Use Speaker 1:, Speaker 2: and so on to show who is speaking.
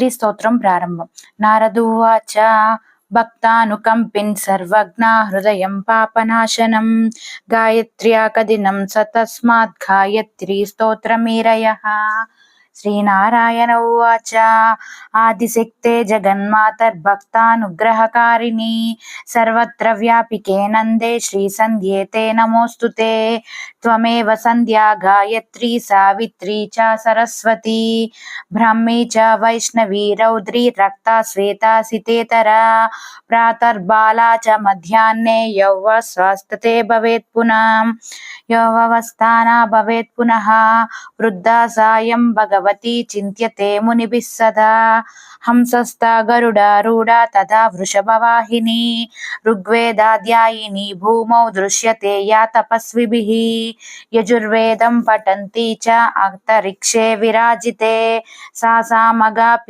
Speaker 1: గాయత్రీ స్తోత్రం ప్రారంభం. నారదువాచ భక్తానుకంపిన్ సర్వజ్ఞా హృదయం పాపనాశనం గాయత్ర్యా కదినం సతస్మాత్ గాయత్రీ స్తోత్రమీరయః. శ్రీనారాయణ ఉవాచ ఆదిశక్తే జగన్మాతర్భక్తానుగ్రహకారిణి సర్వత్ర వ్యాపికే నందే శ్రీసంధ్యేతే నమోస్తుతే. త్వమేవ సంధ్యా గాయత్రీ సావిత్రీ చ సరస్వతీ బ్రాహ్మీ చ వైష్ణవీ రౌద్రీ రక్తా శ్వేతా సితేతరా ప్రాతర్బాలా చ మధ్యాహ్నే యౌవస్వాస్తతే భవేత్ పునః యౌవవస్థానా భవేత్ పునః వృద్ధా సాయం భగవతి చింత్యతే మునిభిః సదా. హంసస్థా గరుడారూఢా తథా వృషభవాహినీ ఋగ్వేదాధ్యాయినీ భూమౌ దృశ్యతే యా తపస్విభిః యజుర్వేదం పఠంతి చ అంతరిక్షే విరాజితే సా సామగా